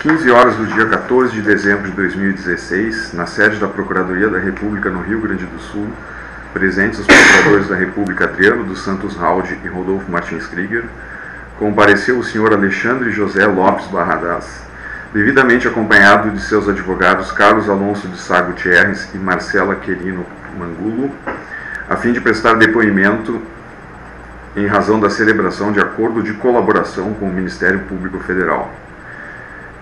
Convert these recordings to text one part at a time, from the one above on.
15 horas do dia 14 de dezembro de 2016, na sede da Procuradoria da República no Rio Grande do Sul, presentes os procuradores da República Adriano dos Santos Haldi e Rodolfo Martins Krieger, compareceu o senhor Alexandre José Lopes Barradas, devidamente acompanhado de seus advogados Carlos Alonso de Sá Gutierrez e Marcela Querino Mangulo, a fim de prestar depoimento em razão da celebração de acordo de colaboração com o Ministério Público Federal.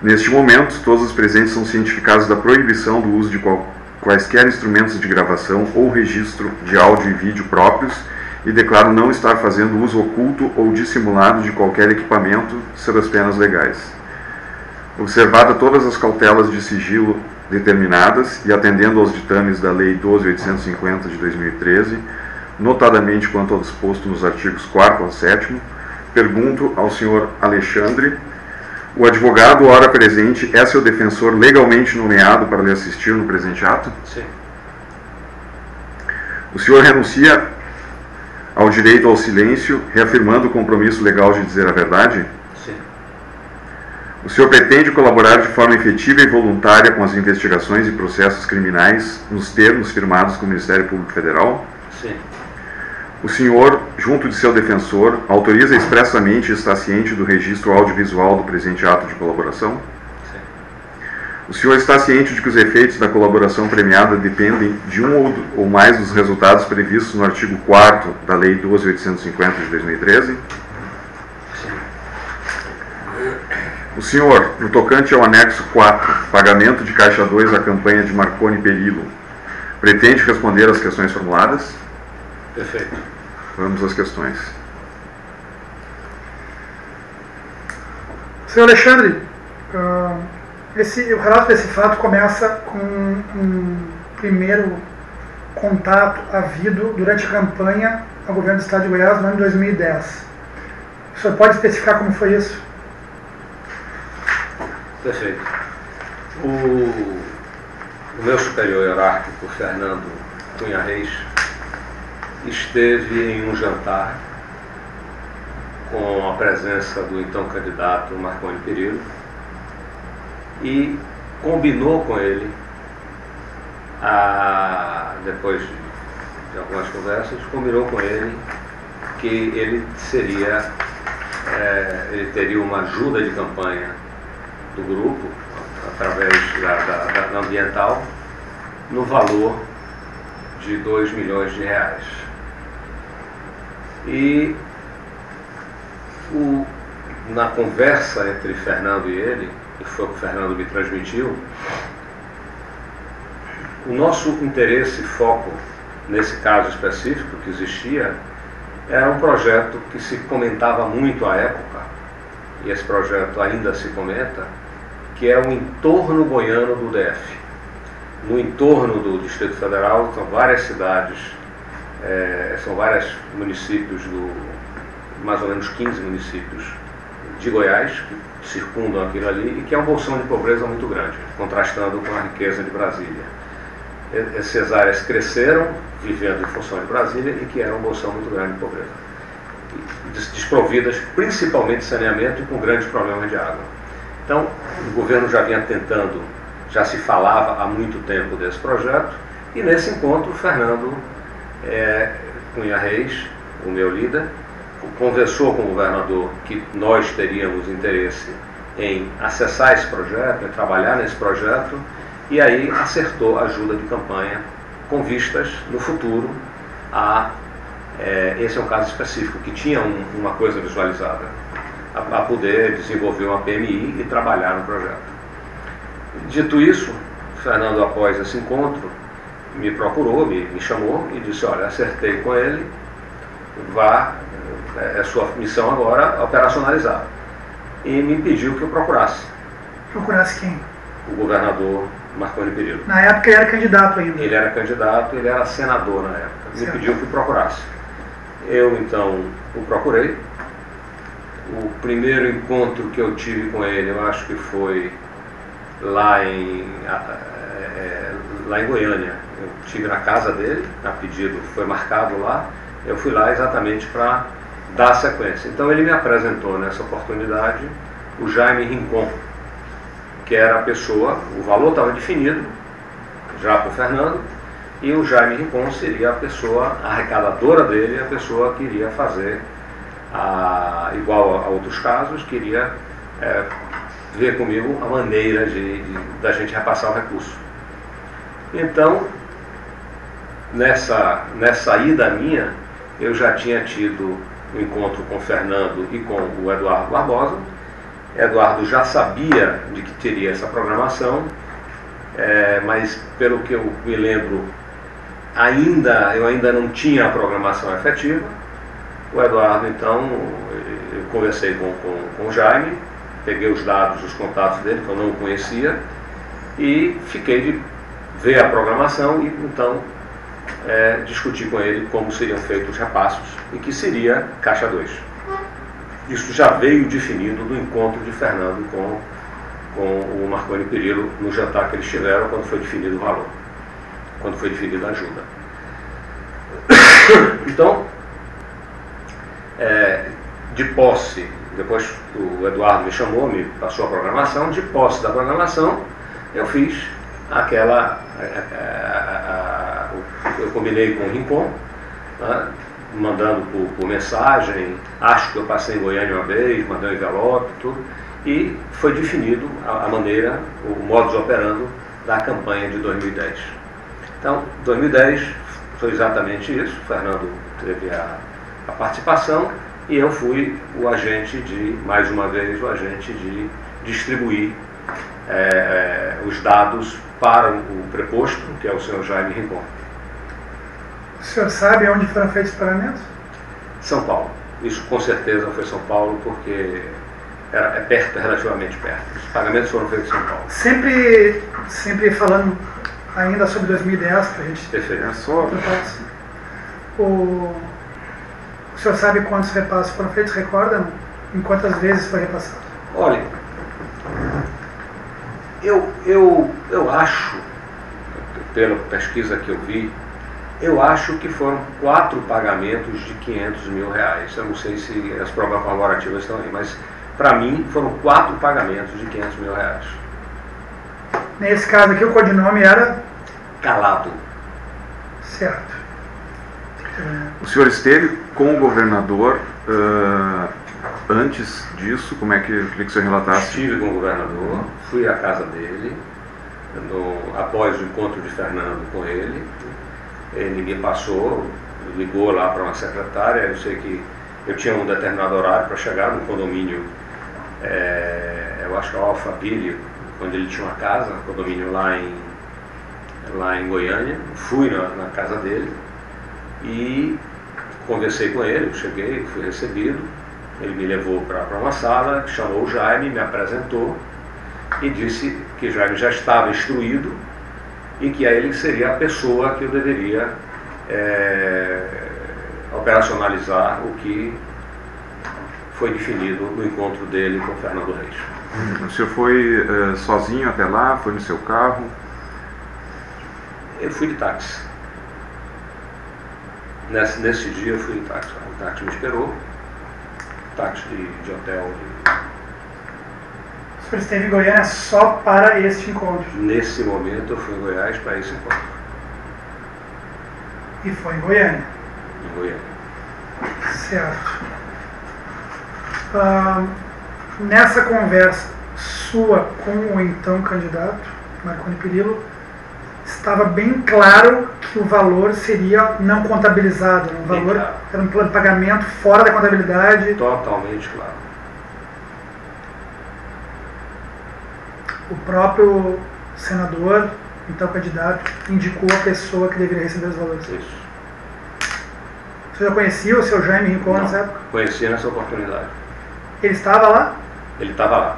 Neste momento, todos os presentes são cientificados da proibição do uso de quaisquer instrumentos de gravação ou registro de áudio e vídeo próprios e declaram não estar fazendo uso oculto ou dissimulado de qualquer equipamento, sob as penas legais. Observada todas as cautelas de sigilo determinadas e atendendo aos ditames da Lei 12.850 de 2013, notadamente quanto ao disposto nos artigos 4º ao 7º, pergunto ao senhor Alexandre: o advogado, ora presente, é seu defensor legalmente nomeado para lhe assistir no presente ato? Sim. O senhor renuncia ao direito ao silêncio, reafirmando o compromisso legal de dizer a verdade? Sim. O senhor pretende colaborar de forma efetiva e voluntária com as investigações e processos criminais nos termos firmados com o Ministério Público Federal? Sim. O senhor, junto de seu defensor, autoriza expressamente e está ciente do registro audiovisual do presente ato de colaboração? Sim. O senhor está ciente de que os efeitos da colaboração premiada dependem de um ou mais dos resultados previstos no artigo 4º da Lei 12.850 de 2013? Sim. O senhor, no tocante ao anexo 4, pagamento de caixa 2 à campanha de Marconi Perillo, pretende responder às questões formuladas? Perfeito. Vamos às questões. Senhor Alexandre, o relato desse fato começa com um primeiro contato havido durante a campanha ao governo do Estado de Goiás no ano de 2010. O senhor pode especificar como foi isso? Perfeito. O meu superior hierárquico, Fernando Cunha Reis, esteve em um jantar com a presença do então candidato Marconi Perillo e combinou com ele, depois de algumas conversas, combinou com ele que ele teria uma ajuda de campanha do grupo, através da ambiental, no valor de R$2 milhões. E na conversa entre Fernando e ele, que foi o que o Fernando me transmitiu, o nosso interesse e foco nesse caso específico que existia era um projeto que se comentava muito à época, e esse projeto ainda se comenta, que é o entorno goiano do DF. No entorno do Distrito Federal são várias cidades, são vários municípios, mais ou menos 15 municípios de Goiás, que circundam aquilo ali, e que é uma bolsão de pobreza muito grande, contrastando com a riqueza de Brasília. Essas áreas cresceram, vivendo em função de Brasília, e que eram uma bolsão muito grande de pobreza. Desprovidas principalmente de saneamento e com grandes problemas de água. Então, o governo já vinha tentando, já se falava há muito tempo desse projeto, e nesse encontro o Fernando Cunha Reis, o meu líder, conversou com o governador que nós teríamos interesse em acessar esse projeto, em trabalhar nesse projeto, e aí acertou a ajuda de campanha com vistas no futuro esse é um caso específico que tinha uma coisa visualizada, a poder desenvolver uma PMI e trabalhar no projeto. Dito isso, Fernando, após esse encontro, me procurou, me chamou e disse: olha, acertei com ele, é sua missão agora operacionalizar. E me pediu que eu procurasse. Procurasse quem? O governador Marconi Perillo. Na época ele era candidato ainda. Ele era candidato, ele era senador na época. Me pediu que eu procurasse. Eu, então, o procurei. O primeiro encontro que eu tive com ele, eu acho que foi lá em Goiânia. Eu estive na casa dele, a pedido, foi marcado lá. Eu fui lá exatamente para dar sequência. Então ele me apresentou nessa oportunidade o Jaime Rincon, que era a pessoa, o valor estava definido já por Fernando, e o Jaime Rincon seria a pessoa arrecadadora dele, a pessoa que iria fazer, igual a outros casos, queria ver comigo a maneira da gente repassar o recurso. Então, nessa ida minha, eu já tinha tido um encontro com o Fernando e com o Eduardo Barbosa. Eduardo já sabia de que teria essa programação, mas pelo que eu me lembro, eu ainda não tinha a programação efetiva. O Eduardo, então, eu conversei com o Jaime, peguei os dados, os contatos dele, que eu não conhecia, e fiquei de ver a programação e, então, discutir com ele como seriam feitos os repassos e que seria Caixa 2. Isso já veio definido do encontro de Fernando com o Marconi Perillo no jantar que eles tiveram quando foi definido o valor, quando foi definida a ajuda. Então, de posse, depois o Eduardo me chamou, me passou a programação, de posse da programação, eu fiz eu combinei com o Rincon, né, mandando por mensagem, acho que eu passei em Goiânia uma vez, mandei um envelope, tudo, e foi definido a maneira, o modus operandi da campanha de 2010. Então, 2010 foi exatamente isso, o Fernando teve a participação e eu fui o agente mais uma vez, o agente de distribuir os dados para o preposto, que é o senhor Jaime Rincon. O senhor sabe onde foram feitos os pagamentos? São Paulo. Isso com certeza foi São Paulo, porque é perto, relativamente perto. Os pagamentos foram feitos em São Paulo. Sempre falando ainda sobre 2010, para a gente... Perfeito. O senhor sabe quantos repassos foram feitos? Recorda? Em quantas vezes foi repassado? Olha, eu acho, pela pesquisa que eu vi, eu acho que foram 4 pagamentos de R$500 mil. Eu não sei se as provas corroborativas estão aí, mas para mim foram 4 pagamentos de R$500 mil. Nesse caso aqui o codinome era? Calado. Certo. O senhor esteve com o governador antes disso? Como é que eu queria que o senhor relatasse? Estive com o governador, fui à casa dele, após o encontro de Fernando com ele. Ele me passou, ligou lá para uma secretária. Eu sei que eu tinha um determinado horário para chegar no condomínio, eu acho que é o Alphaville, quando ele tinha uma casa, um condomínio lá em Goiânia. Fui na casa dele e conversei com ele. Eu cheguei, fui recebido, ele me levou para uma sala, chamou o Jaime, me apresentou e disse que Jaime já estava instruído e que ele seria a pessoa que eu deveria operacionalizar o que foi definido no encontro dele com Fernando Reis. O senhor foi sozinho até lá? Foi no seu carro? Eu fui de táxi. Nesse dia eu fui de táxi. O táxi me esperou. Táxi de hotel. O senhor esteve em Goiânia só para este encontro? Nesse momento eu fui em Goiás para esse encontro. E foi em Goiânia? Em Goiânia. Certo. Nessa conversa sua com o então candidato, Marconi Perillo, estava bem claro que o valor seria não contabilizado, um valor, claro. Era um plano de pagamento fora da contabilidade. Totalmente claro. O próprio senador, então candidato, indicou a pessoa que deveria receber os valores. Isso. Você já conhecia o seu Jaime Rincon nessa época? Conhecia nessa oportunidade. Ele estava lá? Ele estava lá.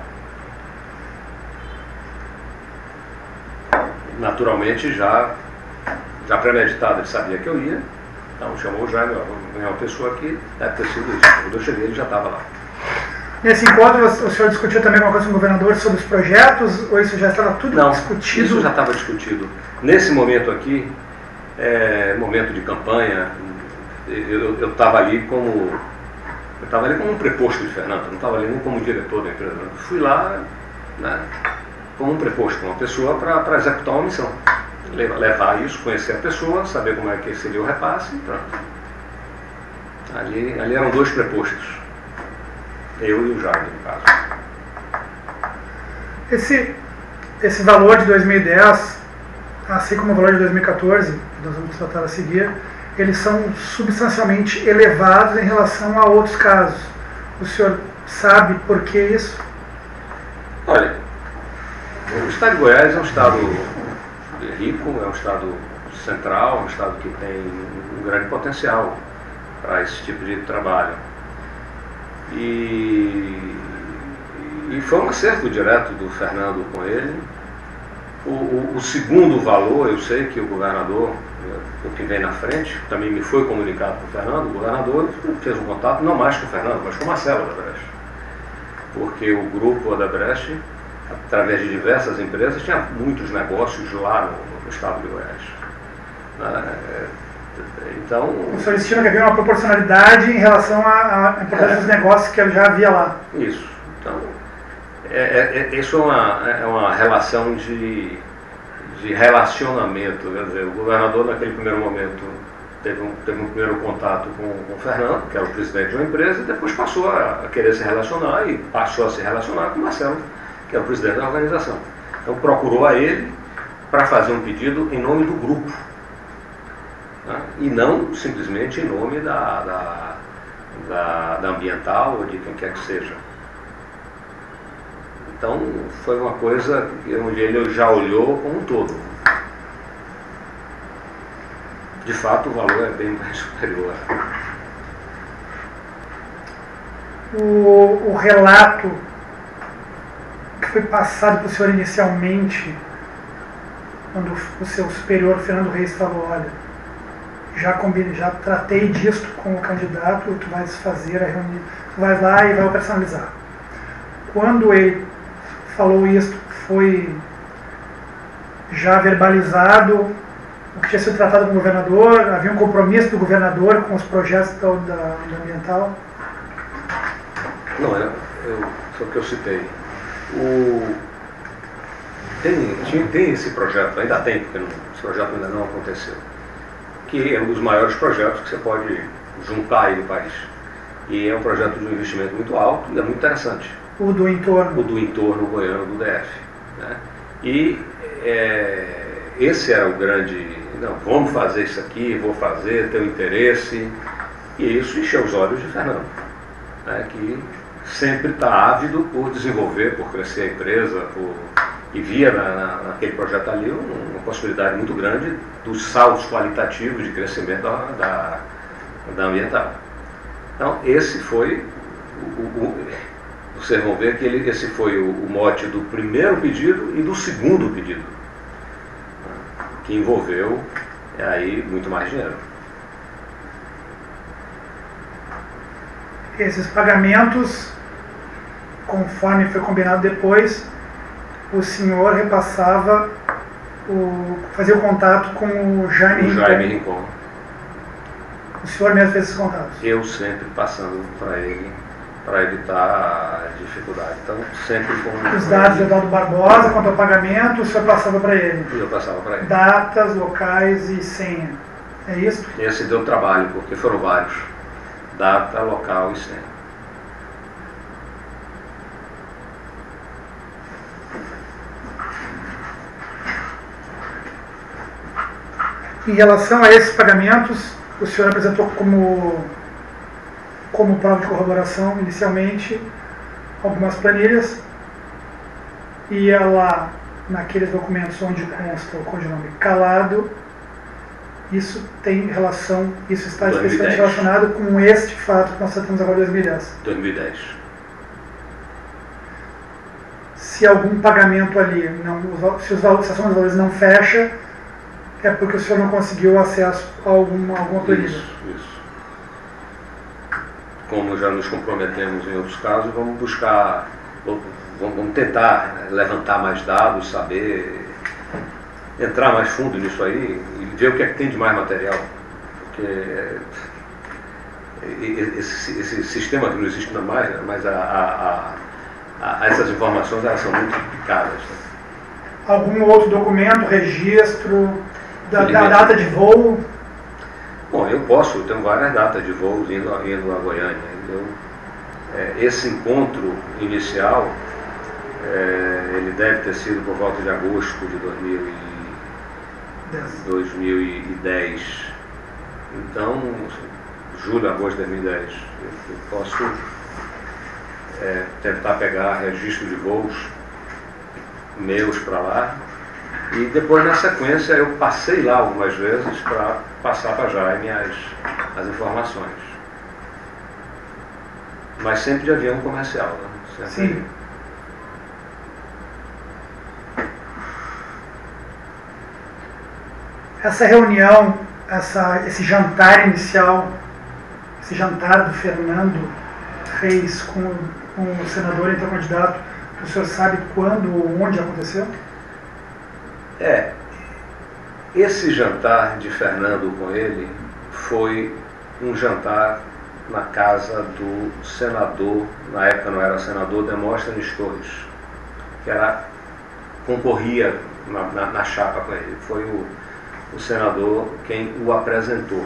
Naturalmente, já premeditado, ele sabia que eu ia. Então chamou o Jaime, uma pessoa aqui, deve ter sido isso. Quando eu cheguei, ele já estava lá. Nesse encontro, o senhor discutiu também alguma coisa com o governador sobre os projetos? Ou isso já estava tudo discutido? Isso já estava discutido. Nesse momento aqui, momento de campanha, eu estava ali como um preposto de Fernando, não estava ali nem como diretor da empresa. Fui lá, né, como um preposto, uma pessoa para executar uma missão. Levar isso, conhecer a pessoa, saber como é que seria o repasse e pronto. Ali eram 2 prepostos. Eu e o Jaime, no caso. Esse valor de 2010, assim como o valor de 2014, que nós vamos tratar a seguir, eles são substancialmente elevados em relação a outros casos. O senhor sabe por que isso? Olha, o estado de Goiás é um estado rico, é um estado central, é um estado que tem um grande potencial para esse tipo de trabalho. E foi um acerto direto do Fernando com ele. O segundo valor, eu sei que o governador, o que vem na frente, também me foi comunicado com o Fernando. O governador fez um contato não mais com o Fernando, mas com o Marcelo Odebrecht. Porque o grupo Odebrecht, através de diversas empresas, tinha muitos negócios lá no estado de Goiás. Então, o senhor estima que havia uma proporcionalidade em relação à importância dos negócios que já havia lá. Isso. Então, isso é uma relação de relacionamento. Quer dizer, o governador, naquele primeiro momento, teve um primeiro contato com o Fernando, que era o presidente de uma empresa, e depois passou a querer se relacionar e passou a se relacionar com o Marcelo, que é o presidente da organização. Então, procurou a ele para fazer um pedido em nome do grupo, né? E não simplesmente em nome da ambiental ou de quem quer que seja. Então, foi uma coisa onde ele já olhou como um todo. De fato, o valor é bem mais superior. O relato que foi passado para o senhor inicialmente, quando o seu superior, Fernando Reis, falou, olha, já tratei disso com o candidato, tu vais fazer a reunião, tu vais lá e vai operacionalizar. Quando ele falou isso, foi já verbalizado o que tinha sido tratado com o governador? Havia um compromisso do governador com os projetos da ambiental? Não, foi o que eu citei. Tem esse projeto, ainda tem, porque esse projeto ainda não aconteceu, que é um dos maiores projetos que você pode juntar aí no país. E é um projeto de um investimento muito alto e é muito interessante. O do entorno? O do entorno goiano do DF. Né? E esse era o grande... Não, vamos fazer isso aqui, vou fazer, tenho interesse. E isso encheu os olhos de Fernando, né? Que sempre está ávido por desenvolver, por crescer a empresa, e via naquele projeto ali uma possibilidade muito grande dos saltos qualitativos de crescimento da ambiental. Então, esse foi vocês vão ver que esse foi o mote do primeiro pedido e do segundo pedido, que envolveu aí muito mais dinheiro. Esses pagamentos, conforme foi combinado depois, o senhor repassava, fazia o contato com o Jaime Rincon. O senhor mesmo fez esses contatos? Eu sempre passando para ele, para evitar a dificuldade. Então, sempre com... Os dados do Eduardo Barbosa, quanto ao pagamento, o senhor passava para ele? Eu passava para ele. Datas, locais e senha. É isso? Esse deu trabalho, porque foram vários. Data, local e senha. Em relação a esses pagamentos, o senhor apresentou como prova de corroboração, inicialmente, algumas planilhas, e ela, naqueles documentos onde consta o codinome Calado, isso tem relação, isso está especificamente relacionado com este fato que nós tratamos agora em 2010. Se algum pagamento ali, se a soma dos valores não fecha, é porque o senhor não conseguiu acesso a alguma planilha. Isso. Como já nos comprometemos em outros casos, vamos buscar, vamos tentar levantar mais dados, saber, entrar mais fundo nisso aí e ver o que é que tem de mais material. Porque esse sistema que não existe mais, mas essas informações elas são muito picadas. Né? algum outro documento, registro da data de voo? Bom, eu tenho várias datas de voo indo a Goiânia. Esse encontro inicial, ele deve ter sido por volta de agosto de 2010. Então, julho, agosto de 2010. Eu posso tentar pegar registro de voos meus para lá. E depois, na sequência, eu passei lá algumas vezes para passar para Jaime as informações. Mas sempre de avião comercial, né? Sim. Essa reunião, esse jantar inicial, esse jantar do Fernando Reis com o senador então candidato, o senhor sabe quando ou onde aconteceu? Esse jantar de Fernando com ele foi um jantar na casa do senador, na época não era senador, Demóstenes Torres, que concorria na chapa com ele. Foi o senador quem o apresentou.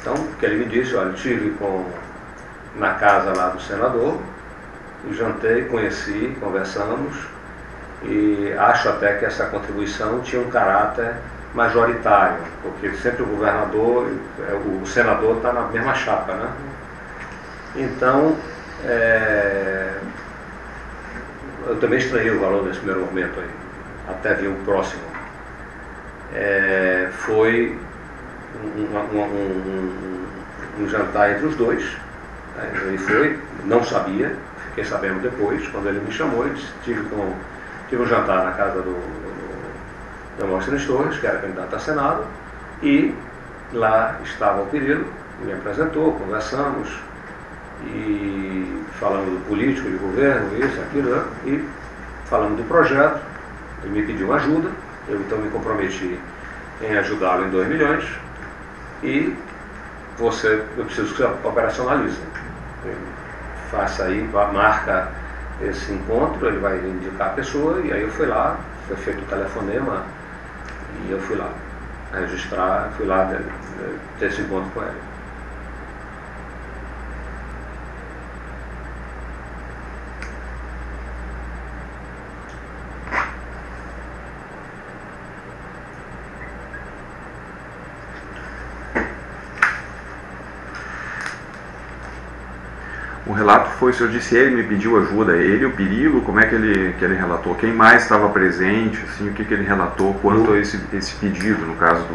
Então, o que ele me disse, olha, eu estive na casa lá do senador, jantei, conheci, conversamos, e acho até que essa contribuição tinha um caráter majoritário, porque sempre o governador, o senador está na mesma chapa, né? Então, eu também estranhei o valor nesse primeiro momento aí, até vir um próximo. Foi um jantar entre os dois. Ele foi, não sabia, fiquei sabendo depois, quando ele me chamou, ele disse, tive um jantar na casa do Demóstenes Torres, que era candidato a Senado, e lá estava o Perillo, me apresentou, conversamos, e falando do político, de governo, isso, aquilo, e falando do projeto. Ele me pediu ajuda, eu então me comprometi em ajudá-lo em 2 milhões, e eu preciso que você operacionalize. Faça aí, marca esse encontro, ele vai indicar a pessoa, e aí eu fui lá, foi feito o telefonema, e eu fui lá registrar, fui lá ter esse encontro com ele. O relato foi, o senhor disse, ele me pediu ajuda, ele, o Perillo, como é que ele relatou? Quem mais estava presente, assim, o que ele relatou quanto a esse pedido, no caso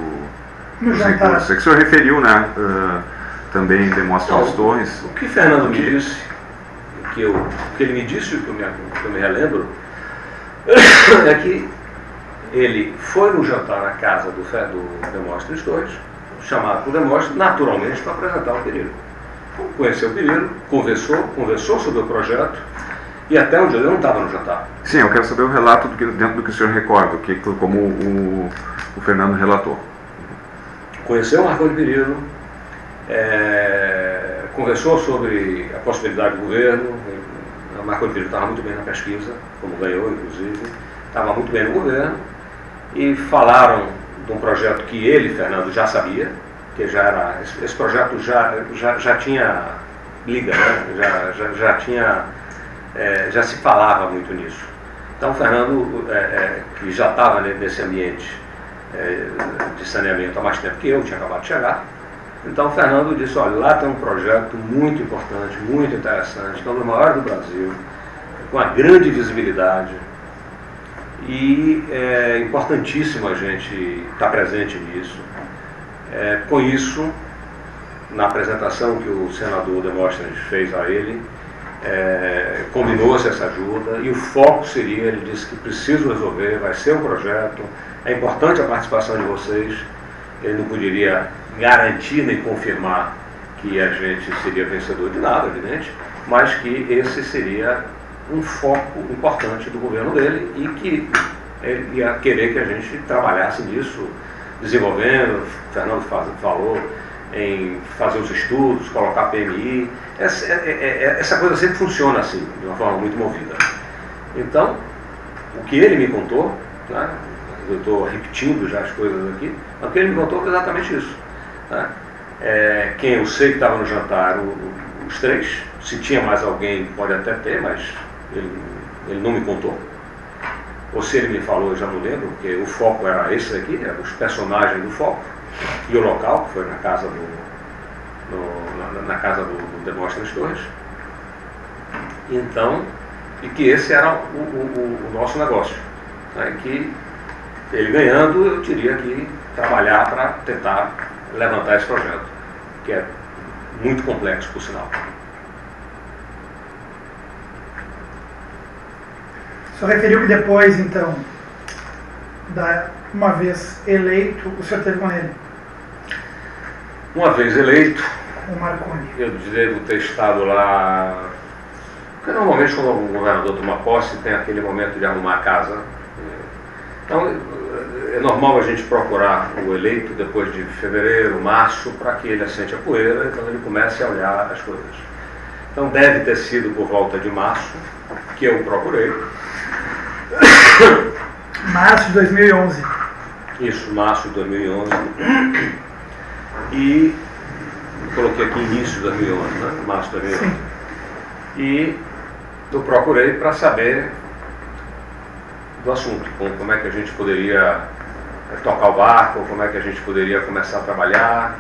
dos recursos? É que o senhor referiu, né, também Demóstenes Torres. O que Fernando me disse, o que ele me disse, o que eu me relembro, é que ele foi no jantar na casa do Demóstenes Torres, chamado por Demóstenes, naturalmente, para apresentar o Perillo. Conheceu o Perillo, conversou sobre o projeto, e até onde eu não estava no jantar. Sim, eu quero saber o relato dentro do que o senhor recorda, como o Fernando relatou. Conheceu o Marconi Perillo, conversou sobre a possibilidade do governo. O Marconi Perillo estava muito bem na pesquisa, como ganhou, inclusive, estava muito bem no governo, e falaram de um projeto que ele, Fernando, já sabia, que já era, esse projeto já tinha liga, né? já se falava muito nisso. Então o Fernando, que já estava nesse ambiente de saneamento há mais tempo que eu, tinha acabado de chegar, então o Fernando disse, olha, lá tem um projeto muito importante, muito interessante, que é um dos maiores do Brasil, com uma grande visibilidade, e é importantíssimo a gente estar presente nisso. Com isso, na apresentação que o senador Demóstenes fez a ele, combinou-se essa ajuda, e o foco seria, ele disse que preciso resolver, vai ser um projeto, é importante a participação de vocês. Ele não poderia garantir nem confirmar que a gente seria vencedor de nada, evidente, mas que esse seria um foco importante do governo dele, e que ele ia querer que a gente trabalhasse nisso, desenvolvendo. O Fernando falou em fazer os estudos, colocar PMI. Essa coisa sempre funciona assim, de uma forma muito movida. Então, o que ele me contou né? Eu estou repetindo já as coisas aqui, mas o que ele me contou foi exatamente isso. Né? Quem eu sei que estava no jantar, os três, se tinha mais alguém pode até ter, mas ele não me contou. Ou se ele me falou, eu já não lembro, porque o foco era esse aqui, eram os personagens do foco, e o local, que foi na casa do Demóstenes Torres. Então, e que esse era o nosso negócio. Né? Que ele ganhando, eu teria que trabalhar para tentar levantar esse projeto, que é muito complexo, por sinal. O senhor referiu que depois, então, uma vez eleito, o senhor teve com ele? Uma vez eleito, o Marconi. Eu devo ter estado lá, porque normalmente quando o governador toma posse tem aquele momento de arrumar a casa. Então é normal a gente procurar o eleito depois de fevereiro, março, para que ele assente a poeira, então ele comece a olhar as coisas. Então deve ter sido por volta de março que eu procurei. Março de 2011. Isso, março de 2011. E coloquei aqui início de 2011, né? Março de 2011. Sim. E eu procurei para saber do assunto, como é que a gente poderia tocar o barco, como é que a gente poderia começar a trabalhar,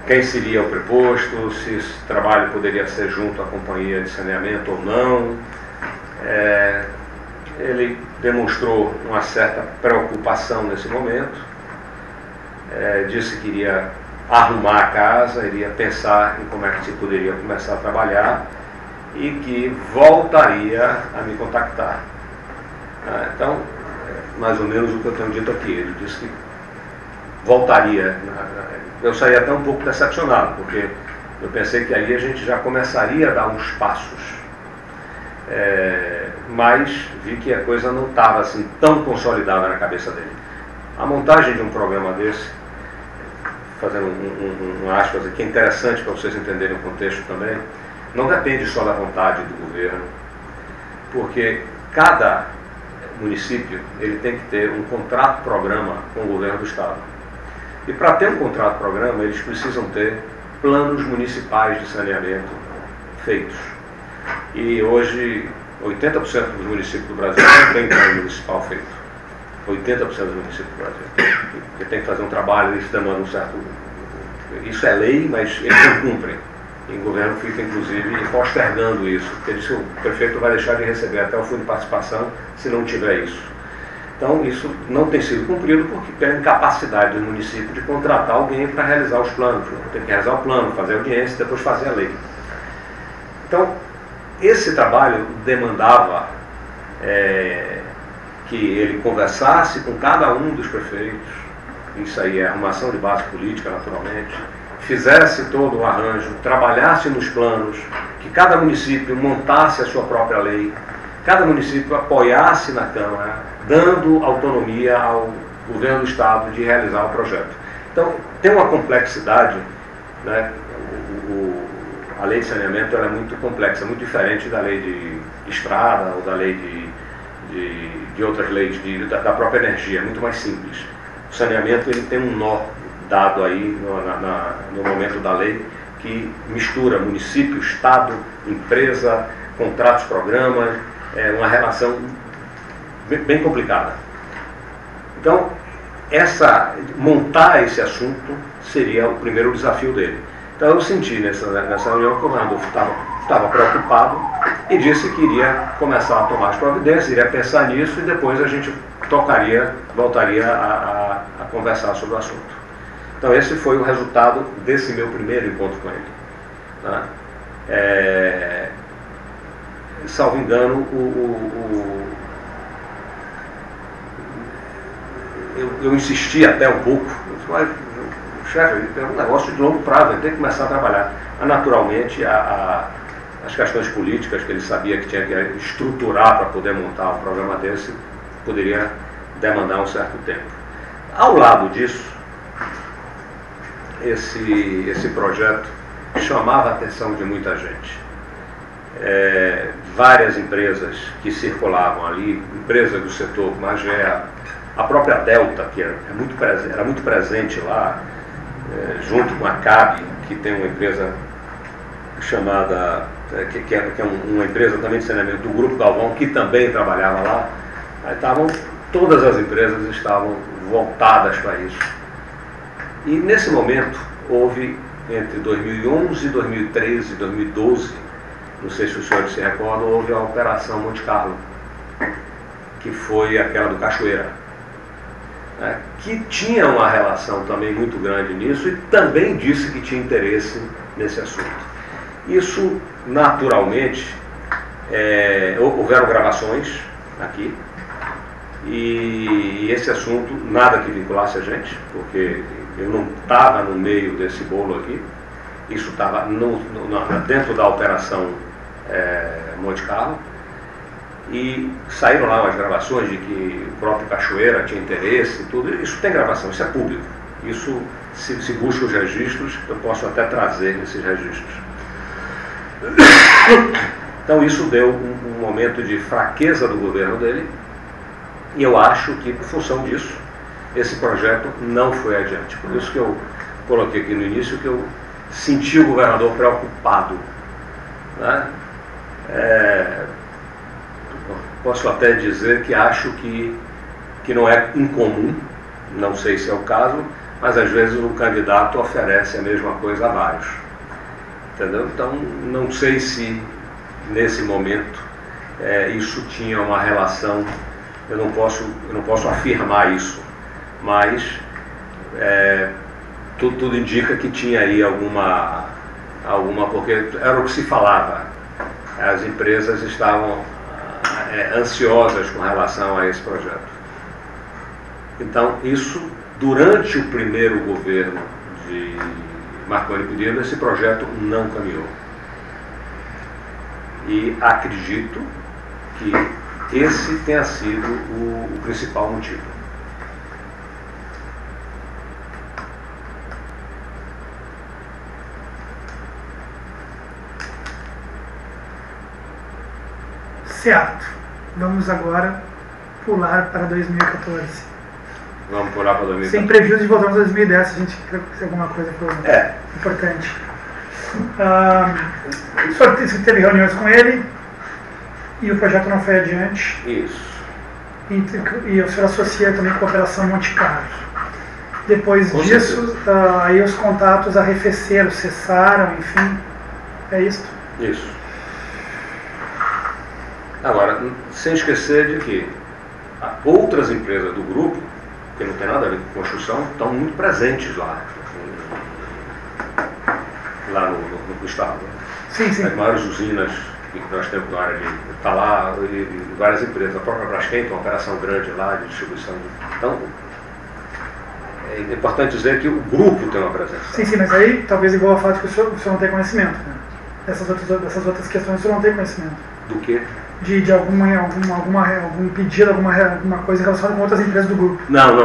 quem seria o preposto, se esse trabalho poderia ser junto à companhia de saneamento ou não. Ele demonstrou uma certa preocupação nesse momento, disse que iria arrumar a casa, iria pensar em como é que se poderia começar a trabalhar e que voltaria a me contactar. Então, mais ou menos o que eu tenho dito aqui, ele disse que voltaria. Eu saí até um pouco decepcionado, porque eu pensei que aí a gente já começaria a dar uns passos. Mas vi que a coisa não estava assim tão consolidada na cabeça dele. A montagem de um programa desse, fazendo um aspas aqui, é interessante para vocês entenderem o contexto também, não depende só da vontade do governo, porque cada município ele tem que ter um contrato-programa com o governo do estado. E para ter um contrato-programa, eles precisam ter planos municipais de saneamento feitos. E hoje, 80% dos municípios do Brasil não tem plano municipal feito. 80% dos municípios do Brasil. Porque tem que fazer um trabalho, isso demanda um certo... Isso é lei, mas eles não cumprem. E o governo fica, inclusive, postergando isso. Porque diz que o prefeito vai deixar de receber até o fundo de participação se não tiver isso. Então, isso não tem sido cumprido porque pela incapacidade do município de contratar alguém para realizar os planos. Tem que realizar o plano, fazer a audiência e depois fazer a lei. Então, esse trabalho demandava que ele conversasse com cada um dos prefeitos, isso aí é arrumação de base política, naturalmente, fizesse todo o arranjo, trabalhasse nos planos, que cada município montasse a sua própria lei, cada município apoiasse na Câmara, dando autonomia ao governo do Estado de realizar o projeto. Então, tem uma complexidade, né? A lei de saneamento ela é muito complexa, muito diferente da lei de estrada ou da lei de outras leis da própria energia, é muito mais simples. O saneamento ele tem um nó dado aí no momento da lei que mistura município, Estado, empresa, contratos, programas, uma relação bem complicada. Então, montar esse assunto seria o primeiro desafio dele. Então eu senti nessa reunião que o governador estava preocupado e disse que iria começar a tomar as providências, iria pensar nisso e depois a gente voltaria a conversar sobre o assunto. Então esse foi o resultado desse meu primeiro encontro com ele. Tá? Salvo engano, eu insisti até um pouco, mas chefe, é um negócio de longo prazo, ele tem que começar a trabalhar. Naturalmente, as questões políticas que ele sabia que tinha que estruturar para poder montar um programa desse, poderia demandar um certo tempo. Ao lado disso, esse projeto chamava a atenção de muita gente. várias empresas que circulavam ali, empresas do setor Magé, a própria Delta, que era muito presente lá, junto com a CAB, que tem uma empresa chamada, que é uma empresa também de saneamento do Grupo Galvão, que também trabalhava lá. Aí todas as empresas estavam voltadas para isso. E nesse momento houve, entre 2011, 2013 e 2012, não sei se os senhores se recordam, houve a Operação Monte Carlo, que foi aquela do Cachoeira, né, que tinha uma relação também muito grande nisso e também disse que tinha interesse nesse assunto. Isso, naturalmente, houveram gravações aqui, e esse assunto, nada que vinculasse a gente, porque eu não estava no meio desse bolo aqui, isso estava dentro da Operação Monte Carlo, e saíram lá umas gravações de que o próprio Cachoeira tinha interesse e tudo. Isso tem gravação, isso é público. Isso, se busca os registros, eu posso até trazer esses registros. Então isso deu um momento de fraqueza do governo dele, e eu acho que, por função disso, esse projeto não foi adiante. Por isso que eu coloquei aqui no início que eu senti o governador preocupado, né? Posso até dizer que acho que não é incomum, não sei se é o caso, mas às vezes um candidato oferece a mesma coisa a vários. Entendeu? Então, não sei se nesse momento isso tinha uma relação, eu não posso afirmar isso, mas tudo indica que tinha aí alguma, porque era o que se falava, as empresas estavam ansiosas com relação a esse projeto. Então, isso, durante o primeiro governo de Marconi Perillo, esse projeto não caminhou. E acredito que esse tenha sido o principal motivo. Certo. Vamos agora pular para 2014. Vamos pular para 2014. Sem prejuízo de voltarmos a 2010, se a gente quer fazer alguma coisa importante. O senhor teve reuniões com ele e o projeto não foi adiante. Isso. E o senhor associa também com a Operação Monte Carlo. Depois disso, aí os contatos arrefeceram, cessaram, enfim. É isso? Isso. Agora, sem esquecer de que outras empresas do grupo, que não tem nada a ver com construção, estão muito presentes lá no estado. Sim, sim. As maiores usinas que nós temos na área de... Está lá, e várias empresas. A própria Braskem tem uma operação grande lá de distribuição. Então, é importante dizer que o grupo tem uma presença. Sim, mas aí, talvez igual ao fato que o senhor não tem conhecimento, né? Dessas outras questões o senhor não tem conhecimento. Do quê? De algum pedido, alguma coisa relacionada com outras empresas do grupo. Não.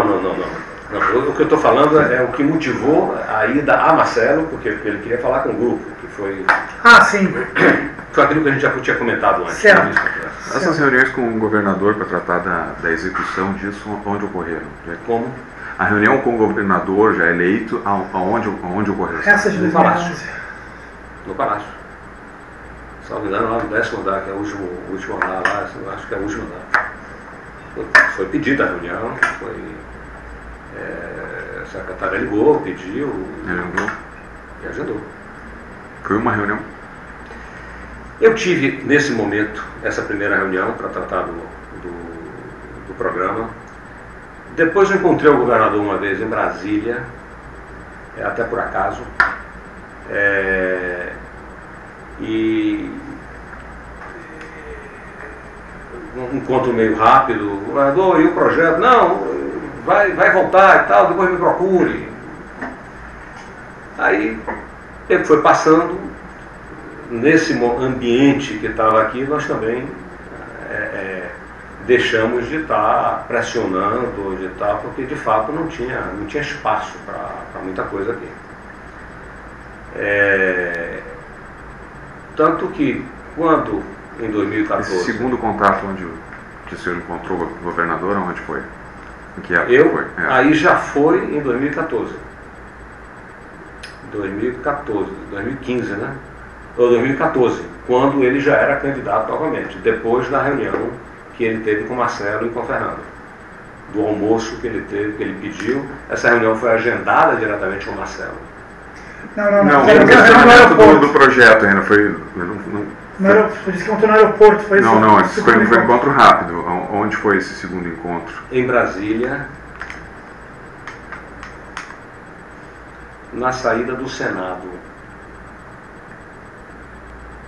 O que eu estou falando é o que motivou a ida a Marcelo, porque ele queria falar com o grupo, que foi... Ah, sim. Foi aquilo que a gente já tinha comentado antes. Certo. Essas reuniões com o governador para tratar da execução disso, onde ocorreram? Como? A reunião com o governador já eleito, aonde ocorreu? Essa de 2011. No Palácio. Salvo engano, lá no 10º andar, que é o último andar lá, acho que é o último andar. Foi pedida a reunião, a secretária ligou, pediu e agendou. Foi uma reunião? Eu tive, nesse momento, essa primeira reunião para tratar do programa. Depois eu encontrei o governador uma vez em Brasília, até por acaso, e um encontro meio rápido. Governador, e o projeto? Não, vai voltar e tal, depois me procure. Aí, o tempo foi passando. Nesse ambiente que estava aqui, nós também deixamos de estar pressionando, porque de fato não tinha espaço para muita coisa aqui. Tanto que Quando, em 2014... Esse segundo contato onde o senhor encontrou o governador, onde foi? Em que época Eu? foi? Aí já foi em 2014. 2015, né? Ou 2014, quando ele já era candidato novamente, depois da reunião que ele teve com Marcelo e com Fernando. Do almoço que ele teve, que ele pediu. Essa reunião foi agendada diretamente com o Marcelo. Não, o questionamento do projeto ainda foi... Você disse que encontrou no aeroporto, foi isso? Não, esse foi um encontro rápido. Onde foi esse segundo encontro? Em Brasília, na saída do Senado.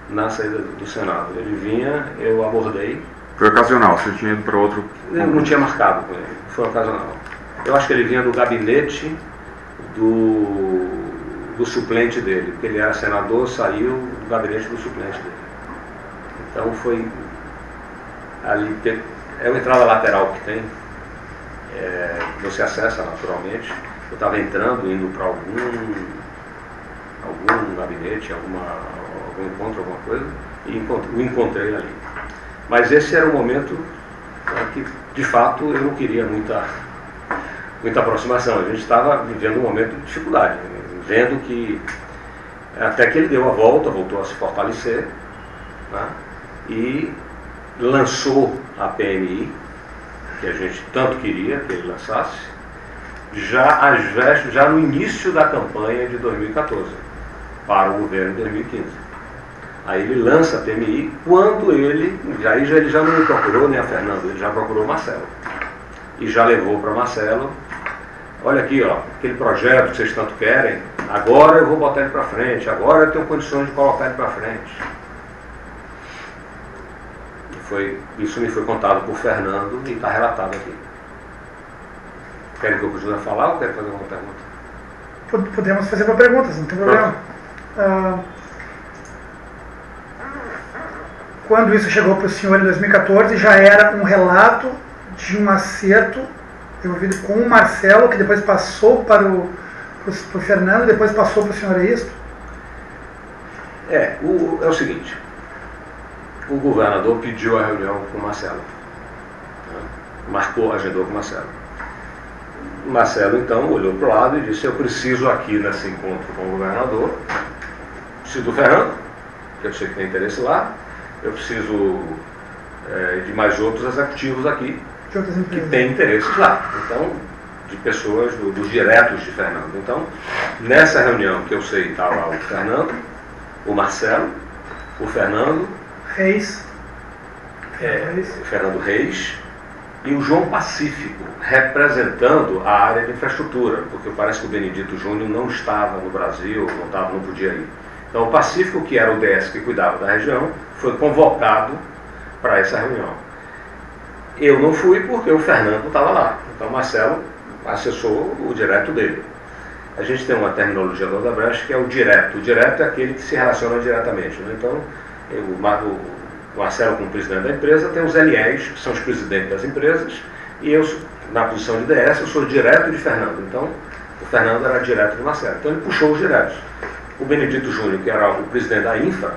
Na saída do Senado. Ele vinha, eu abordei. Foi ocasional, você tinha ido para outro... Eu não tinha marcado com ele, foi ocasional. Eu acho que ele vinha do gabinete do suplente dele, porque ele era senador, saiu do gabinete do suplente dele. Então foi ali, é uma entrada lateral que tem, você acessa naturalmente. Eu estava entrando, indo para algum gabinete, algum encontro, alguma coisa, e o encontrei ali. Mas esse era o momento que, de fato, eu não queria muita aproximação. A gente estava vivendo um momento de dificuldade, vendo que, até que ele deu a volta, voltou a se fortalecer, né, e lançou a PMI, que a gente tanto queria que ele lançasse, já no início da campanha de 2014, para o governo de 2015. Aí ele lança a PMI, quando ele já não me procurou nem a Fernando, ele já procurou o Marcelo. E já levou para Marcelo, olha aqui, ó, aquele projeto que vocês tanto querem, agora eu vou botar ele para frente, agora eu tenho condições de colocar ele para frente. Isso me foi contado por Fernando e está relatado aqui. Querem que eu continue a falar ou querem fazer uma pergunta? Podemos fazer uma pergunta, não tem problema. Quando isso chegou para o senhor em 2014, já era um relato de um acerto envolvido com o Marcelo, que depois passou para o Fernando, depois passou para o senhor, é isso? É o seguinte, o governador pediu a reunião com o Marcelo, agendou com o Marcelo. O Marcelo, então, olhou para o lado e disse, eu preciso aqui nesse encontro com o governador, preciso do Fernando, que eu sei que tem interesse lá, eu preciso de mais outros executivos aqui que têm interesses lá, então, de pessoas, dos diretos de Fernando. Então, nessa reunião que eu sei estava o Fernando, o Marcelo, o Fernando Reis, Fernando Reis e o João Pacífico, representando a área de infraestrutura, porque parece que o Benedito Júnior não estava no Brasil, não podia ir. Então, o Pacífico, que era o DS que cuidava da região, foi convocado para essa reunião. Eu não fui porque o Fernando estava lá. Então, o Marcelo acessou o direto dele. A gente tem uma terminologia da Odebrecht que é o direto. O direto é aquele que se relaciona diretamente, né? Então, o Marcelo, como presidente da empresa, tem os LEs, que são os presidentes das empresas, e eu, na posição de DS, eu sou direto de Fernando. Então, o Fernando era direto de Marcelo. Então, ele puxou os diretos. O Benedito Júnior, que era o presidente da Infra,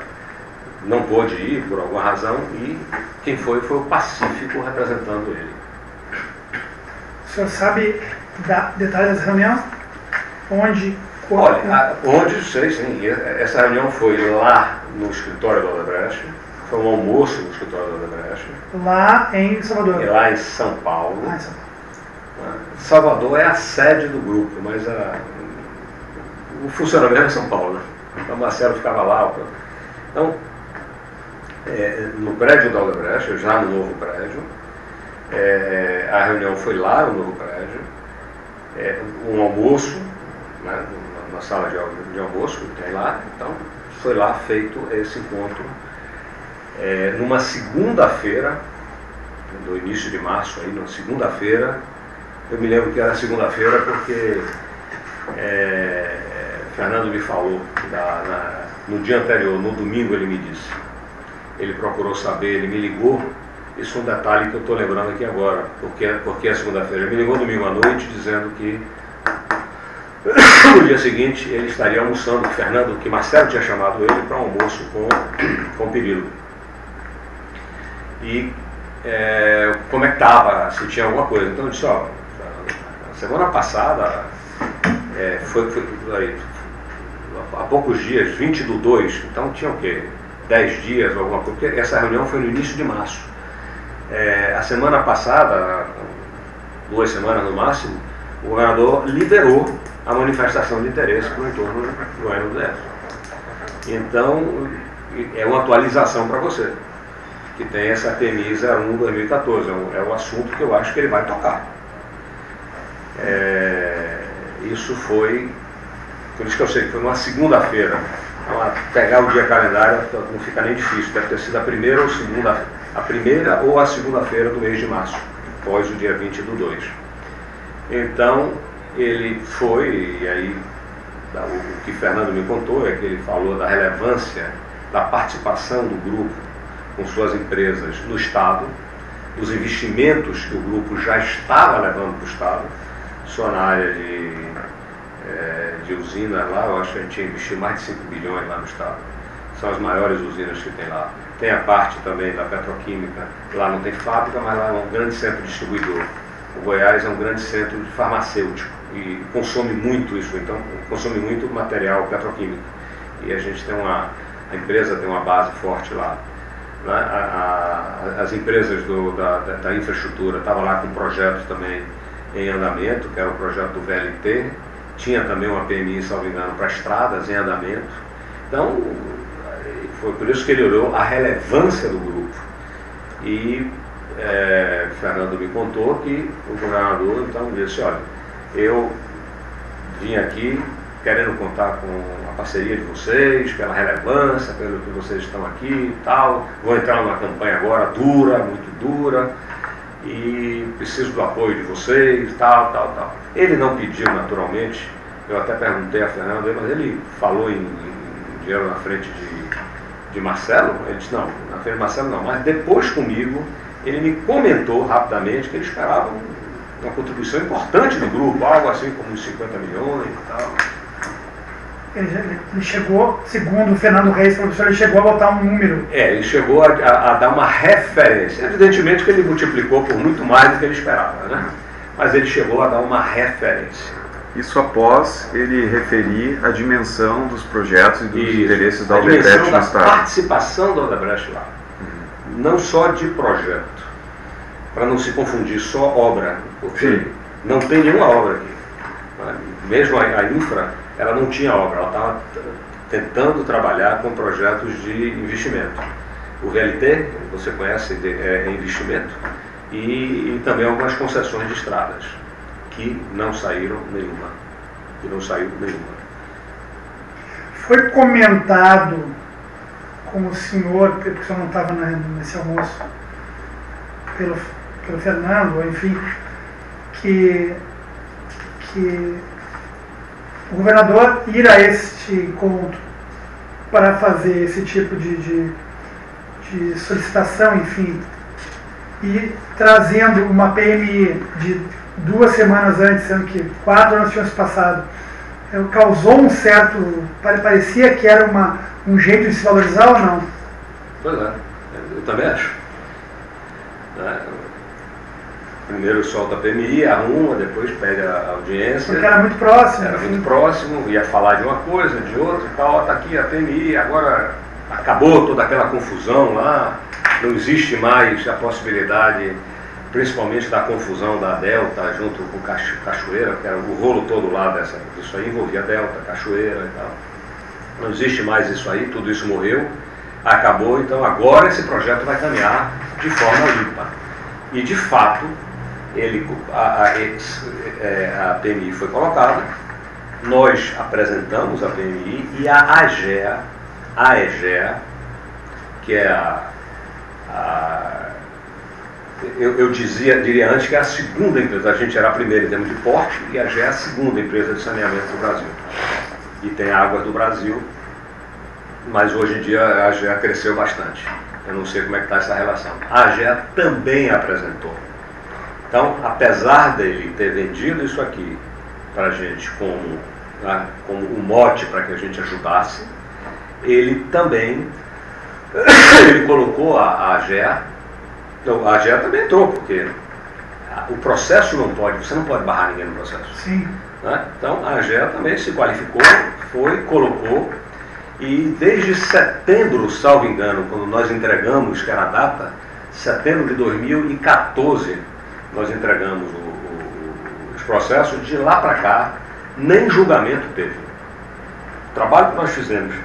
não pôde ir por alguma razão, e quem foi o Pacífico representando ele. O senhor sabe detalhes dessa reunião? Onde? Olha, onde, sei sim. Essa reunião foi lá no escritório da Odebrecht, foi um almoço no escritório da Odebrecht. Lá em Salvador? Lá em São Paulo. Em São Paulo. Salvador é a sede do grupo, mas o funcionamento é em São Paulo, né? Então o Marcelo ficava lá. Então, no prédio da Odebrecht, já no novo prédio, a reunião foi lá no novo prédio, um almoço, né, na sala de almoço que tem lá. Então, foi lá feito esse encontro numa segunda-feira, no início de março, aí, numa segunda-feira. Eu me lembro que era segunda-feira porque Fernando me falou, no dia anterior, no domingo, ele me disse. Ele procurou saber, ele me ligou. Isso é um detalhe que eu estou lembrando aqui agora, porque é segunda-feira. Ele me ligou domingo à noite dizendo que No dia seguinte, ele estaria almoçando com o Fernando, que Marcelo tinha chamado ele para um almoço com o Perillo. E como é que estava, se tinha alguma coisa. Então eu disse, ó, semana passada, há poucos dias, 20/2, então tinha o quê? 10 dias ou alguma coisa, porque essa reunião foi no início de março. A semana passada, 2 semanas no máximo, o governador liberou a manifestação de interesse por entorno do N2. Então, é uma atualização para você, que tem essa PMI 01/2014, é o assunto que eu acho que ele vai tocar. Isso foi, por isso que eu sei que foi numa segunda-feira. Então, pegar o dia calendário não fica nem difícil, deve ter sido a primeira ou a segunda-feira do mês de março, após o dia 20/2. Então, ele foi, e aí o que Fernando me contou é que ele falou da relevância da participação do grupo com suas empresas no Estado, dos investimentos que o grupo já estava levando para o Estado, só na área de usinas lá, eu acho que a gente tinha investido mais de 5 bilhões lá no Estado. São as maiores usinas que tem lá. Tem a parte também da petroquímica, lá não tem fábrica, mas lá é um grande centro distribuidor. O Goiás é um grande centro de farmacêutico e consome muito isso, então consome muito material petroquímico. E a gente tem a empresa tem uma base forte lá. As empresas da infraestrutura estavam lá com projetos também em andamento, que era o projeto do VLT, tinha também uma PMI, salvo engano, para estradas em andamento. Então, foi por isso que ele olhou a relevância do grupo. E Fernando me contou que o governador então disse, olha, eu vim aqui querendo contar com a parceria de vocês, pela relevância, pelo que vocês estão aqui e tal, vou entrar numa campanha agora dura, muito dura, e preciso do apoio de vocês, tal. Ele não pediu naturalmente, eu até perguntei a Fernando, mas ele falou em dinheiro na frente de Marcelo, ele disse, não, na frente de Marcelo não, mas depois comigo, ele me comentou rapidamente que ele esperava uma contribuição importante do grupo, algo assim como uns 50 milhões e tal. Ele chegou, segundo o Fernando Reis, professor, ele chegou a botar um número. Ele chegou a dar uma referência. Evidentemente que ele multiplicou por muito mais do que ele esperava, né? Mas ele chegou a dar uma referência. Isso após ele referir a dimensão dos projetos e dos interesses da Odebrecht no Estado. A dimensão da participação da Odebrecht lá. Não só de projeto, para não se confundir só obra, porque não tem nenhuma obra aqui. Mesmo a infra, ela não tinha obra, ela estava tentando trabalhar com projetos de investimento. O VLT, você conhece, é investimento, e também algumas concessões de estradas, que não saíram nenhuma. Foi comentado com o senhor, porque o senhor não estava nesse almoço, pelo Fernando, enfim, que o governador ir a este encontro para fazer esse tipo de solicitação, enfim, e trazendo uma PMI de 2 semanas antes, sendo que 4 anos tinham se passado, causou um certo, parecia que era um jeito de se valorizar ou não? Pois é, eu também acho. Primeiro solta a PMI, arruma, depois pede a audiência. Porque era muito próximo. Era muito próximo, ia falar de uma coisa, de outra e tal, está aqui a PMI, agora acabou toda aquela confusão lá, não existe mais a possibilidade, principalmente da confusão da Delta junto com Cachoeira, que era o rolo todo lá disso aí, envolvia Delta, Cachoeira e tal. Não existe mais isso aí, tudo isso morreu, acabou, então agora esse projeto vai caminhar de forma limpa. E de fato, a PMI foi colocada, nós apresentamos a PMI e a AEGEA, que é eu diria antes que é a segunda empresa, a gente era a primeira em termos de porte e a AEGEA é a segunda empresa de saneamento do Brasil. E tem Águas do Brasil, mas hoje em dia a AEGEA cresceu bastante. Eu não sei como é que está essa relação. A AEGEA também apresentou. Então, apesar dele ter vendido isso aqui para a gente como um mote para que a gente ajudasse, ele também colocou a AGEA. Então, a AGEA também entrou, porque o processo você não pode barrar ninguém no processo. Sim. Né? Então a AGEA também se qualificou, colocou, e desde setembro, salvo engano, quando nós entregamos, que era a data, setembro de 2014, nós entregamos os processos, de lá para cá, nem julgamento teve. O trabalho que nós fizemos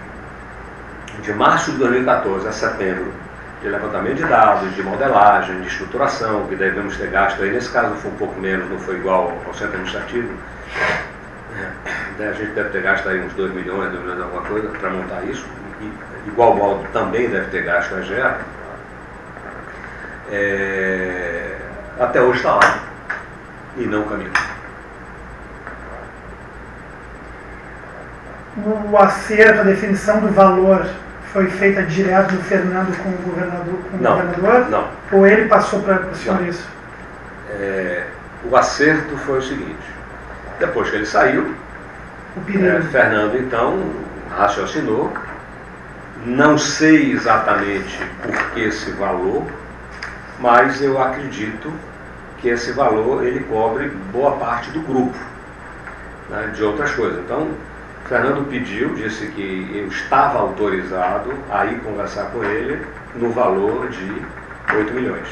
de março de 2014 a setembro, de levantamento de dados, de modelagem, de estruturação, que devemos ter gasto, aí nesse caso foi um pouco menos, não foi igual ao centro administrativo, a gente deve ter gasto aí uns 2 milhões alguma coisa para montar isso, e igual modo também deve ter gasto a AGEA. Até hoje está lá e não caminhou. O acerto, a definição do valor foi feita direto do Fernando com o governador? Não. Ou ele passou para o senhor isso? O acerto foi o seguinte: depois que ele saiu, Fernando então raciocinou, não sei exatamente por que esse valor, mas eu acredito que esse valor ele cobre boa parte do grupo, né, de outras coisas. Então, Fernando pediu, disse que eu estava autorizado a ir conversar com ele no valor de 8 milhões.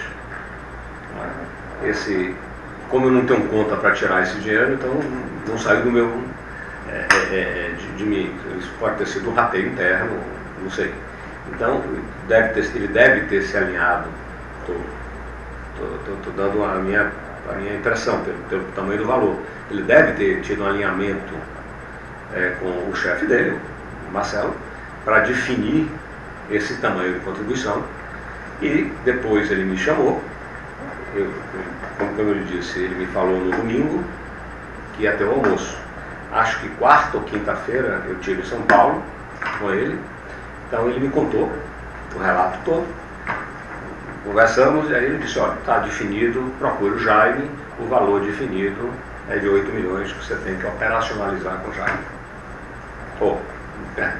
Como eu não tenho conta para tirar esse dinheiro, então não saiu do meu, de mim. Isso pode ter sido um rateio interno, não sei. Então, ele deve ter se alinhado. Estou dando a minha impressão pelo tamanho do valor. Ele deve ter tido um alinhamento com o chefe dele, o Marcelo, para definir esse tamanho de contribuição. E depois ele me chamou, como eu lhe disse, ele me falou no domingo que ia ter o almoço. Acho que quarta ou quinta-feira eu estive em São Paulo com ele, então ele me contou o relato todo. Conversamos e aí ele disse: olha, está definido, procure o Jaime, o valor definido é de 8 milhões que você tem que operacionalizar com o Jaime.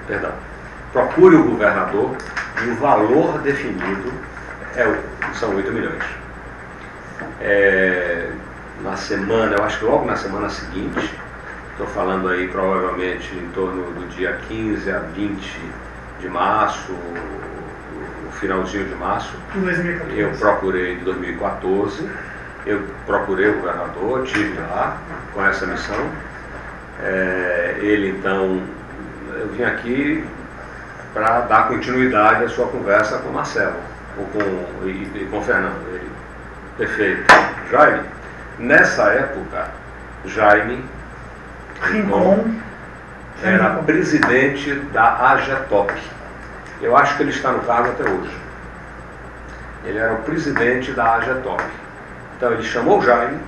Perdão. Procure o governador e o valor definido são 8 milhões. Na semana, eu acho que logo na semana seguinte, estou falando aí provavelmente em torno do dia 15 a 20 de março, o finalzinho de março, 2014. Eu procurei, de 2014, eu procurei o governador, estive lá com essa missão. Ele então, eu vim aqui para dar continuidade à sua conversa com o Marcelo e com o Fernando. Ele, perfeito. Jaime, nessa época, Jaime Rincon era presidente da AGETOP. Eu acho que ele está no cargo até hoje. Ele era o presidente da AGETOP. Então ele chamou o Jaime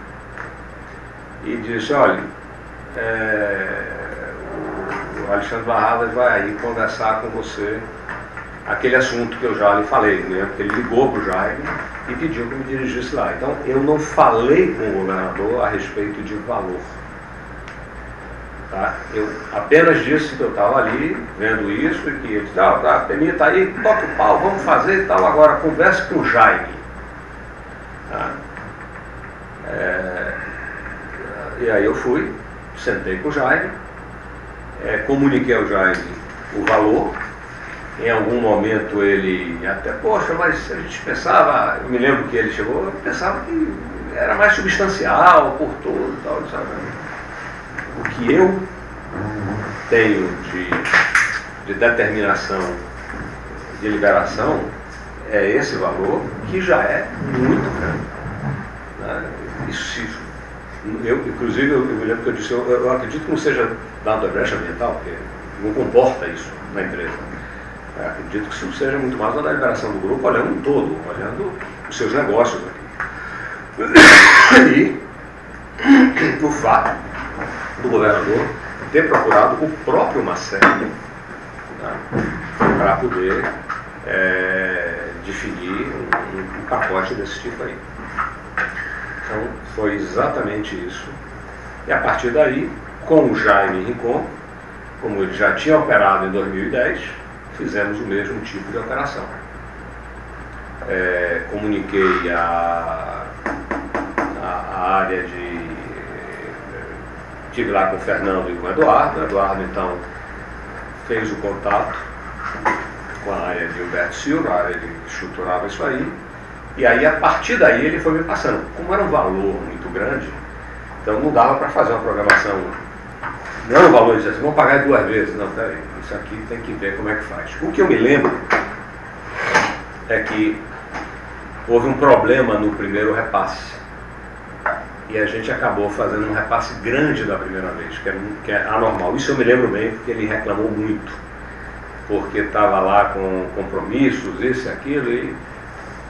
e disse: olha, o Alexandre Barradas vai aí conversar com você aquele assunto que eu já lhe falei, né? Porque ele ligou para o Jaime e pediu que eu me dirigisse lá. Então eu não falei com o governador a respeito de valor. Tá? Eu apenas disse que eu estava ali vendo isso e que ele disse: a PMI está aí, toca o pau, vamos fazer e tal, agora converse com o Jaime. Tá? E aí eu fui, sentei com o Jaime, comuniquei ao Jaime o valor. Em algum momento ele até, poxa, mas a gente pensava, eu me lembro que ele chegou, eu pensava que era mais substancial por tudo e tal, sabe? O que eu tenho de determinação, de liberação, é esse valor, que já é muito grande. Né? Inclusive, eu me lembro que eu disse, eu acredito que não seja dado a brecha ambiental, porque não comporta isso na empresa. Eu acredito que isso seja muito mais da liberação do grupo, olhando um todo, olhando os seus negócios aqui. E o fato do governador ter procurado o próprio Marcelo, né, para poder definir um pacote desse tipo aí. Então foi exatamente isso E a partir daí, com o Jaime Rincon, como ele já tinha operado em 2010, fizemos o mesmo tipo de operação. Comuniquei a área de... Estive lá com o Fernando e com o Eduardo. O Eduardo, então, fez o contato com a área de Humberto Silva, a área que estruturava isso aí. E aí, a partir daí, ele foi me passando. Como era um valor muito grande, então não dava para fazer uma programação. Não era um valor de dizer assim, vamos pagar 2 vezes. Não, peraí, isso aqui tem que ver como é que faz. O que eu me lembro é que houve um problema no primeiro repasse. E a gente acabou fazendo um repasse grande da primeira vez, que é anormal. Isso eu me lembro bem, porque ele reclamou muito. Porque estava lá com compromissos, isso e aquilo, e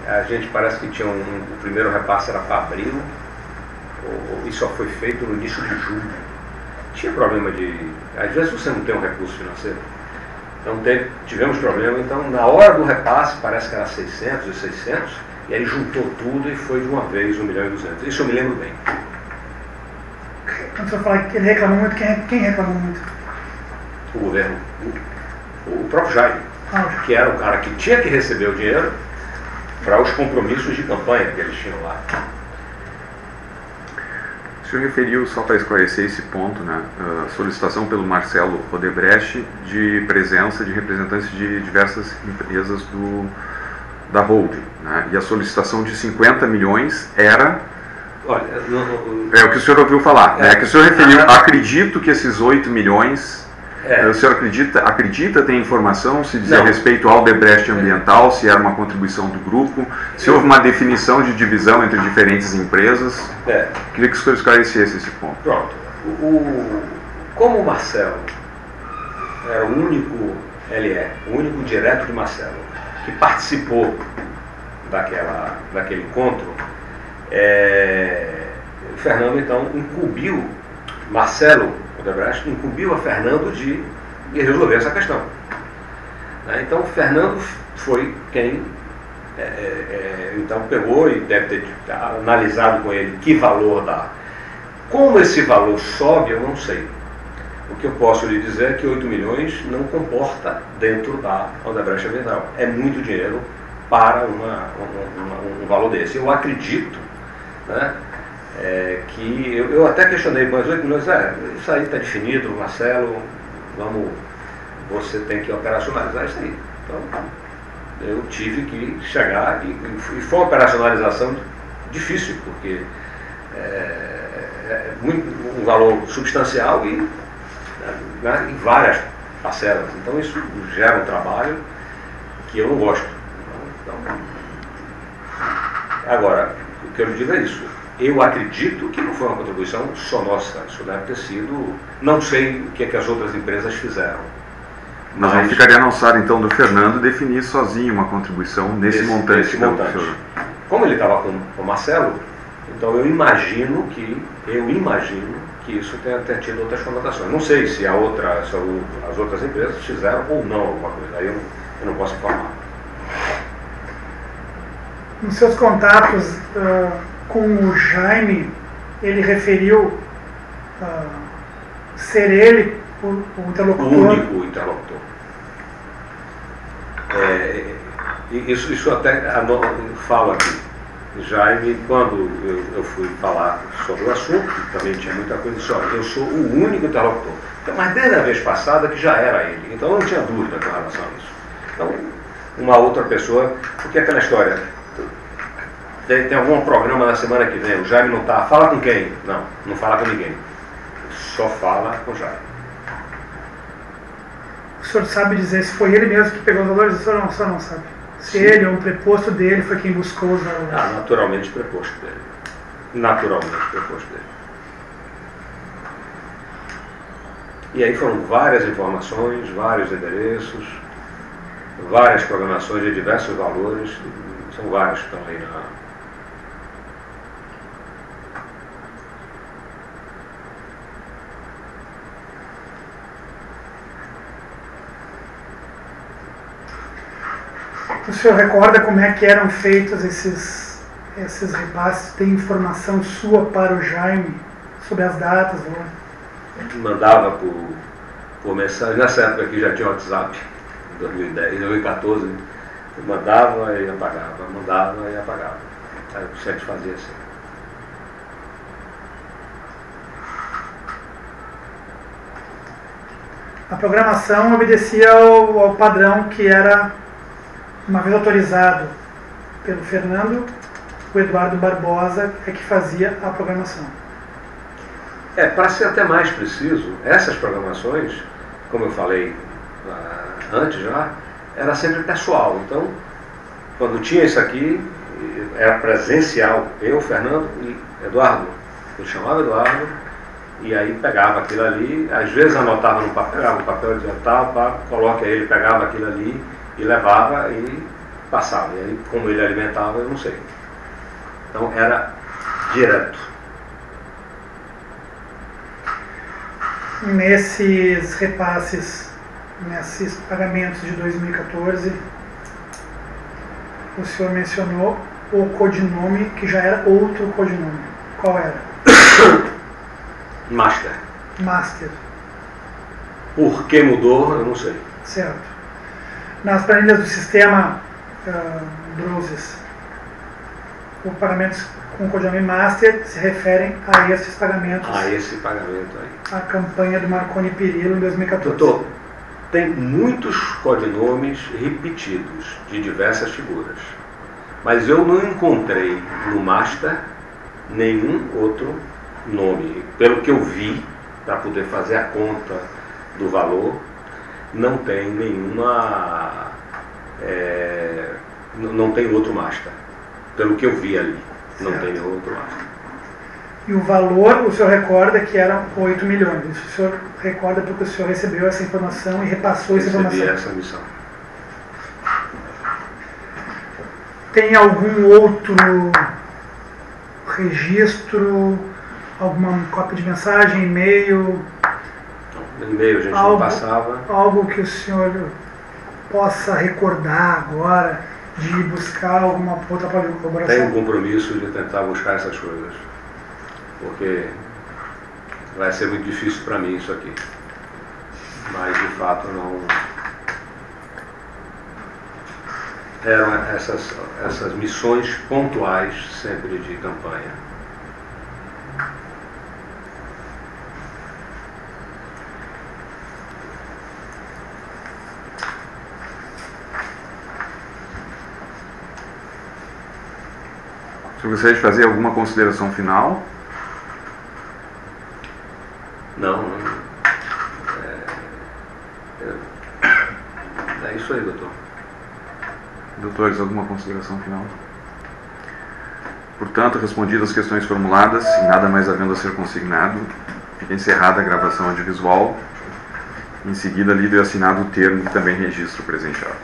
a gente parece que tinha o primeiro repasse era para abril, e só foi feito no início de julho. Tinha problema de... Às vezes você não tem um recurso financeiro. Então tivemos problema, então na hora do repasse, parece que era 600 e 600, e aí juntou tudo e foi de uma vez 1,2 milhão. Isso eu me lembro bem. Quando você fala que ele reclamou muito, quem reclamou muito? O governo. O próprio Jaime, que era o cara que tinha que receber o dinheiro para os compromissos de campanha que eles tinham lá. O senhor referiu, só para esclarecer esse ponto, né, a solicitação pelo Marcelo Odebrecht de presença de representantes de diversas empresas da holding, né, e a solicitação de 50 milhões era... Olha, é o que o senhor ouviu falar, né, que o senhor referiu, acredito que esses 8 milhões... O senhor acredita, tem informação se diz a respeito ao Odebrecht ambiental, se era uma contribuição do grupo, se houve uma definição de divisão entre diferentes empresas? Queria que o senhor esclarecesse esse ponto. Pronto. Como o Marcelo era o único o único direto de Marcelo, que participou daquele encontro, o Fernando então incumbiu Marcelo Odebrecht incumbiu a Fernando de resolver essa questão. Então o Fernando foi quem então pegou e deve ter analisado com ele que valor dá. Como esse valor sobe, eu não sei. O que eu posso lhe dizer é que 8 milhões não comporta dentro da Odebrecht Ambiental. É muito dinheiro para um valor desse. Eu acredito, né, que eu até questionei, mas 8 milhões, isso aí está definido, Marcelo, você tem que operacionalizar isso aí. Então, eu tive que chegar e foi uma operacionalização difícil, porque um valor substancial e em várias parcelas. Então, isso gera um trabalho que eu não gosto. Então, agora, o que eu lhe digo é isso. Eu acredito que não foi uma contribuição só nossa. Isso deve ter sido... Não sei o que é que as outras empresas fizeram. Mas não ficaria na alçada, então, do Fernando definir sozinho uma contribuição nesse montante. Como ele estava com o Marcelo, então eu imagino que isso tenha tido outras conotações. Não sei se as outras empresas fizeram ou não alguma coisa. Aí eu não posso informar. Nos seus contatos... com o Jaime, ele referiu ser ele o interlocutor? O único interlocutor. Isso até falo aqui. Jaime, quando eu fui falar sobre o assunto, que também tinha muita coisa, disse, olha, eu sou o único interlocutor. Então, mas desde a vez passada que já era ele, então eu não tinha dúvida com relação a isso. Então, uma outra pessoa, porque é aquela história... Tem algum programa na semana que vem, o Jaime não está, fala com quem? Não fala com ninguém. Só fala com o Jaime. O senhor sabe dizer se foi ele mesmo que pegou os valores? O senhor não sabe. Se ele ou um preposto dele foi quem buscou os valores? Naturalmente preposto dele. Naturalmente preposto dele. E aí foram várias informações, vários endereços, várias programações de diversos valores, são vários que estão aí na... O senhor recorda como é que eram feitos esses repasses? Tem informação sua para o Jaime sobre as datas? Mandava por mensagem. Nessa época aqui já tinha WhatsApp, em 2010, 2014. Mandava e apagava, mandava e apagava. Aí o CET fazia assim. A programação obedecia ao padrão que era, uma vez autorizado pelo Fernando, o Eduardo Barbosa é que fazia a programação. Para ser até mais preciso, essas programações, como eu falei antes já, era sempre pessoal. Então, quando tinha isso aqui, era presencial. Eu, Fernando e Eduardo. Eu chamava Eduardo e aí pegava aquilo ali, às vezes anotava no papel, pegava no papel e dizia tal, coloca aí, ele pegava aquilo ali e levava e passava. E aí, como ele alimentava, eu não sei. Então, era direto. Nesses repasses, nesses pagamentos de 2014, o senhor mencionou o codinome, que já era outro codinome. Qual era? Master. Master. Por que mudou, eu não sei. Certo. Nas planilhas do sistema Broses, os pagamentos com o codinome Master se referem a esses pagamentos. A esse pagamento aí. A campanha do Marconi Perillo em 2014. Doutor, tem muitos codinomes repetidos de diversas figuras, mas eu não encontrei no Master nenhum outro nome. Pelo que eu vi, para poder fazer a conta do valor, não tem nenhuma... não tem outro Master. Pelo que eu vi ali, não tem nenhum outro Master. E o valor, o senhor recorda que eram 8 milhões. Isso o senhor recorda porque o senhor recebeu essa informação e repassou essa informação. Recebi essa missão. Tem algum outro registro, alguma cópia de mensagem, e-mail? No e-mail a gente não passava. Algo que o senhor possa recordar agora, de buscar alguma outra colaboração? Tenho um compromisso de tentar buscar essas coisas, porque vai ser muito difícil para mim isso aqui. Mas de fato não... Eram essas missões pontuais sempre de campanha. Se você fazer alguma consideração final? Não. É isso aí, doutor. Doutores, alguma consideração final? Portanto, respondidas as questões formuladas e nada mais havendo a ser consignado, fica encerrada a gravação audiovisual. Em seguida, lido e assinado o termo que também registro presenteado.